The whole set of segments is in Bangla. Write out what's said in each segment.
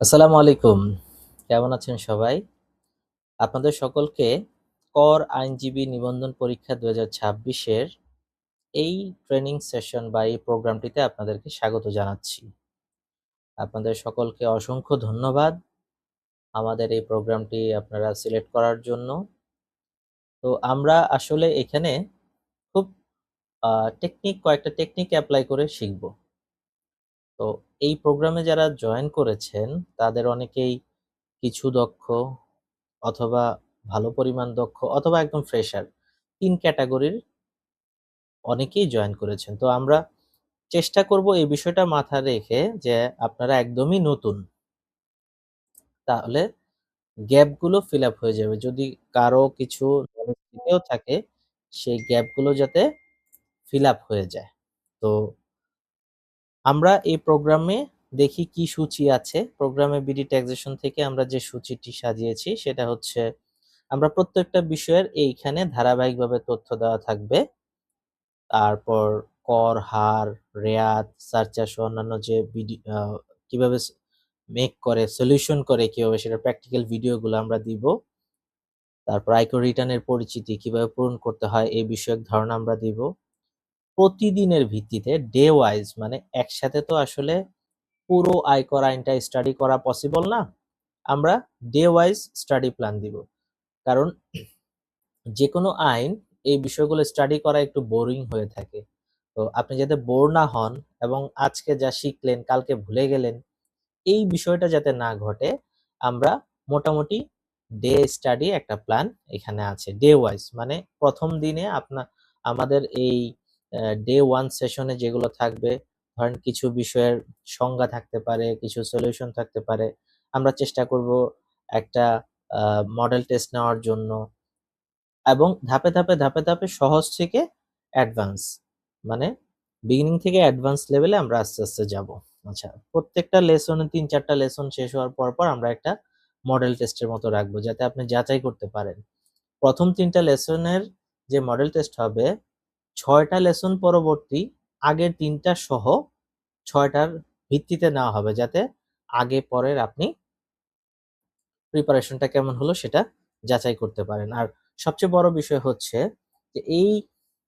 আসসালামু আলাইকুম। কেমন আছেন সবাই? আপনাদের সকলকে কর আইনজীবী নিবন্ধন পরীক্ষা ২০২৬ এর এই ট্রেনিং সেশন বা এই প্রোগ্রামটিতে আপনাদেরকে স্বাগত জানাচ্ছি। আপনাদের সকলকে অসংখ্য ধন্যবাদ আমাদের এই প্রোগ্রামটি আপনারা সিলেক্ট করার জন্য। তো আমরা আসলে এখানে খুব আ কয়েকটা টেকনিক এপ্লাই করে শিখব। তো এই প্রোগ্রামে যারা জয়েন করেছেন তাদের অনেকেই কিছু দক্ষ অথবা ভালো পরিমাণ দক্ষ অথবা একদম ফ্রেশার ৩ ক্যাটেগরির অনেকেই জয়েন করেছেন। তো আমরা চেষ্টা করব এই বিষয়টা মাথায় রেখে যে আপনারা একদমই নতুন। তাহলে গ্যাপগুলো ফিল আপ হয়ে যাবে। যদি কারো কিছু নলেজ থেকেও থাকে সেই গ্যাপগুলো যাতে ফিল আপ হয়ে যায়। তো আমরা এই প্রোগ্রামে দেখি কি সূচি আছে। প্রোগ্রামে বিডি ট্যাক্সেশন থেকে আমরা যে সূচিটি সাজিয়েছি সেটা হচ্ছে আমরা প্রত্যেকটা বিষয়ের এইখানে ধারাবাহিকভাবে তথ্য দেওয়া থাকবে। তারপর কর, হার, রেয়াত, সারচার্জ সহ অন্যান্য যে কিভাবে মেক করে, সলিউশন করে কিভাবে সেটার প্র্যাকটিক্যাল ভিডিওগুলো আমরা দিব। তারপর আয়কর রিটার্নের পরিচিতি কিভাবে পূরণ করতে হয় এই বিষয়ক ধারণা আমরা দিব। প্রতিদিনের ভিত্তিতে ডে ওয়াইজ মানে একসাথে তো আসলে পুরো আয়কর আইনটা স্টাডি করা পসিবল না। আমরা ডে ওয়াইজ স্টাডি প্ল্যান দিব। কারণ যেকোনো আইন এই বিষয়গুলো স্টাডি করা একটু বোরিং হয়ে থাকে। তো আপনি যাতে বোর না হন এবং আজকে যা শিখলেন কালকে ভুলে গেলেন, এই বিষয়টা যাতে না ঘটে আমরা মোটামুটি ডে স্টাডি একটা প্ল্যান এখানে আছে। ডে ওয়াইজ মানে ১ম দিনে আমাদের এই ডে 1 সেশনে যেগুলো থাকবে, ধরেন কিছু বিষয়ের সংজ্ঞা থাকতে পারে, কিছু সলিউশন থাকতে পারে। আমরা চেষ্টা করব একটা আ মডেল টেস্ট নেওয়ার জন্য। এবং ধাপে ধাপে সহজ থেকে অ্যাডভান্স মানে বিগিনিং থেকে অ্যাডভান্স লেভেলে আমরা আস্তে আস্তে যাব। আচ্ছা, প্রত্যেকটা লেসনে ৩-৪ টা লেসন শেষ হওয়ার পর আমরা একটা মডেল টেস্টের মতো রাখবো যাতে আপনি যাচাই করতে পারেন। ১ম ৩ টা লেসনের যে মডেল টেস্ট হবে ৬ টা লেসন পরবর্তী আগের ৩ টা সহ ৬ টার ভিত্তিতে নেওয়া হবে যাতে আগে পরের আপনি প্রিপারেশনটা কেমন হলো সেটা যাচাই করতে পারেন। আর সবচেয়ে বড় বিষয় হচ্ছে যে এই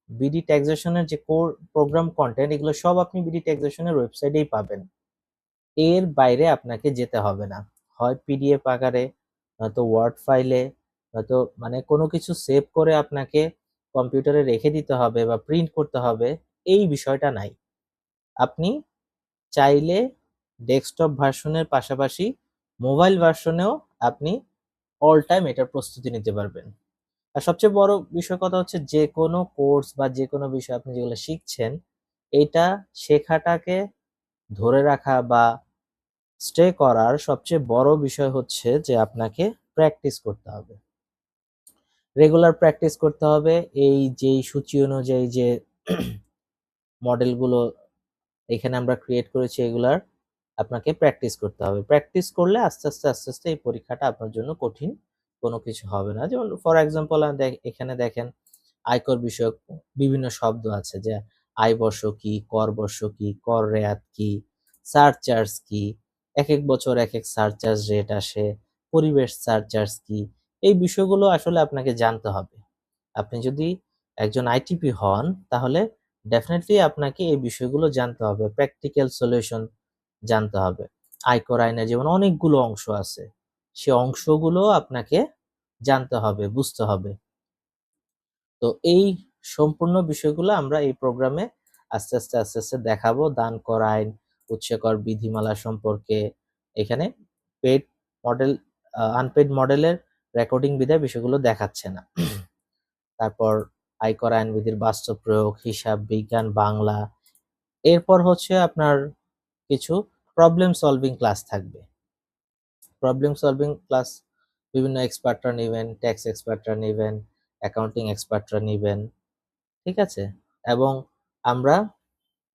বিডি ট্যাক্সেশনের যে কোর প্রোগ্রাম কনটেন্ট এগুলো সব আপনি বিডি ট্যাক্সেশনের ওয়েবসাইটেই পাবেন। এর বাইরে আপনাকে যেতে হবে না। হয় পিডিএফ আকারে, নয়তো ওয়ার্ড ফাইলে, নয়তো মানে কোনো কিছু সেভ করে আপনাকে কম্পিউটারে রেখে দিতে হবে বা প্রিন্ট করতে হবে, এই বিষয়টা নাই। আপনি চাইলে ডেস্কটপ ভার্সনের পাশাপাশি মোবাইল ভার্সনেও আপনি অল টাইম এটার প্রস্তুতি নিতে পারবেন। আর সবচেয়ে বড় বিষয় কথা হচ্ছে যেকোনো কোর্স বা যেকোনো বিষয় আপনি যেগুলো শিখছেন, এইটা শেখাটাকে ধরে রাখা বা স্টে করার সবচেয়ে বড় বিষয় হচ্ছে যে আপনাকে প্র্যাকটিস করতে হবে। রেগুলার প্র্যাকটিস করতে হবে। এই যেই সূচি অনুযায়ী যে মডেলগুলো এখানে আমরা ক্রিয়েট করেছি এগুলার আপনাকে প্র্যাকটিস করতে হবে। প্র্যাকটিস করলে আস্তে আস্তে এই পরীক্ষাটা আপনার জন্য কঠিন কোনো কিছু হবে না। যেমন ফর এক্সাম্পল এখানে দেখেন আয়কর বিষয়ক বিভিন্ন শব্দ আছে যে আয় বর্ষ কি, কর বর্ষ কি, কর রেয়াত কি, সারচার্জ কি, একেক বছর একেক সারচার্জ রেট আসে, পরিবেশ সারচার্জ কি, এই বিষয়গুলো আসলে আপনাকে জানতে হবে। আপনি যদি একজন আইটিপি হন তাহলে ডেফিনিটলি আপনাকে এই বিষয়গুলো জানতে হবে। প্র্যাকটিক্যাল সলিউশন জানতে হবে। আয়কর আইনে যেমন অনেকগুলো অংশ আছে। সে অংশগুলো আপনাকে জানতে হবে, বুঝতে হবে। তো এই সম্পূর্ণ বিষয়গুলো আমরা এই প্রোগ্রামে আস্তে আস্তে দেখাবো। দান কর আইন, উৎসে কর বিধিমালা সম্পর্কে এখানে পেইড মডেল আনপেইড মডেলের রেকর্ডিং বিধায় বিষয়গুলো দেখাচ্ছে না। তারপর আয়কর আইন বিধির বাস্তব প্রয়োগ, হিসাব বিজ্ঞান, বাংলা। এরপর হচ্ছে আপনার কিছু প্রবলেম সলভিং ক্লাস থাকবে। প্রবলেম সলভিং ক্লাস বিভিন্ন এক্সপার্টরা নিবেন, ট্যাক্স এক্সপার্টরা নিবেন, অ্যাকাউন্টিং এক্সপার্টরা নিবেন। ঠিক আছে? এবং আমরা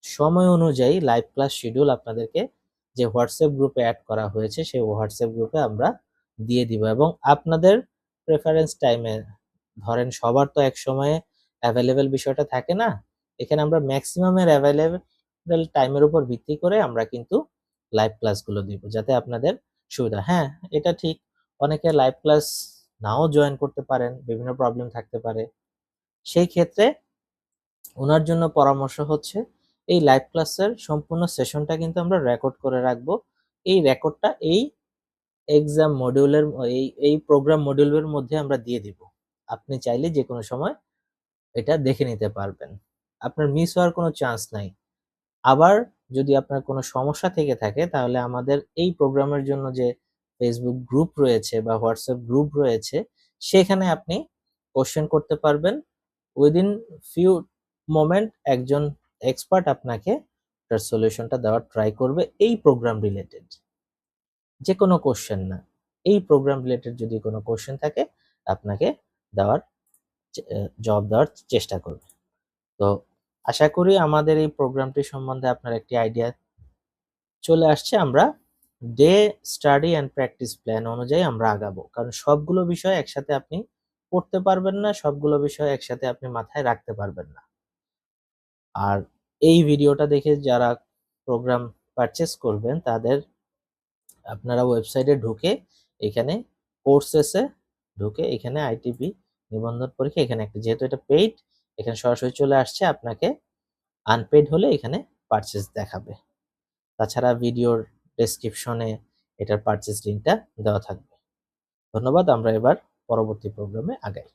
সময় অনুযায়ী লাইভ ক্লাস শিডিউল আপনাদেরকে যে হোয়াটসঅ্যাপ গ্রুপে এড করা হয়েছে সেই হোয়াটসঅ্যাপ গ্রুপে আমরা দিয়ে দিব এবং আপনাদের প্রেফারেন্স টাইমে ধরেন সবার তো এক সময়ে অ্যাভেলেবেল বিষয়টা থাকে না। এখানে আমরা ম্যাক্সিমামের অ্যাভেলেবেল টাইমের উপর ভিত্তি করে আমরা কিন্তু লাইভ ক্লাসগুলো দিব যাতে আপনাদের সুবিধা। হ্যাঁ, এটা ঠিক। অনেকে লাইভ ক্লাস নাও জয়েন করতে পারেন, বিভিন্ন প্রবলেম থাকতে পারে। সেই ক্ষেত্রে ওনার জন্য পরামর্শ হচ্ছে এই লাইভ ক্লাসের সম্পূর্ণ সেশনটা কিন্তু আমরা রেকর্ড করে রাখবো। এই রেকর্ডটা এই এক্সাম মডিউলের এই প্রোগ্রাম মডিউলের মধ্যে আমরা দিয়ে দিব। আপনি চাইলে যেকোনো সময় এটা দেখে নিতে পারবেন। আপনার মিস হওয়ার কোনো চান্স নাই। আবার যদি আপনার কোনো সমস্যা থেকে থাকে তাহলে আমাদের এই প্রোগ্রামের জন্য যে ফেসবুক গ্রুপ রয়েছে বা হোয়াটসঅ্যাপ গ্রুপ রয়েছে সেখানে আপনি কোশ্চেন করতে পারবেন। উইদিন ফিউ মোমেন্ট একজন এক্সপার্ট আপনাকে তার সলিউশনটা দেওয়ার ট্রাই করবে এই প্রোগ্রাম রিলেটেড। যে কোনো কোশ্চেন না, এই প্রোগ্রাম রিলেটেড যদি কোনো কোশ্চেন থাকে আপনাকে দেওয়ার জবাব দেওয়ার চেষ্টা করবে। তো আশা করি আমাদের এই প্রোগ্রামটি সম্বন্ধে আপনার একটি আইডিয়া চলে আসছে। আমরা day study and practice plan অনুযায়ী আমরা আগাবো, কারণ সবগুলো বিষয় একসাথে আপনি পড়তে পারবেন না, সবগুলো বিষয় একসাথে আপনি মাথায় রাখতে পারবেন না। আর এই ভিডিওটা দেখে যারা প্রোগ্রাম পারচেস করবেন তাদের আপনারা ওয়েবসাইটে ঢুকে এখানে কোর্সেসে ঢুকে এখানে আইটিপি নিবন্ধন পরীক্ষা এখানে একটা, যেহেতু এটা পেইড এখানে সরাসরি চলে আসছে, আপনাকে আনপেইড হলে এখানে পারচেস দেখাবে। তাছাড়া ভিডিওর ডেসক্রিপশনে এটার পারচেস লিঙ্কটা দেওয়া থাকবে। ধন্যবাদ। আমরা এবার পরবর্তী প্রোগ্রামে আগাই।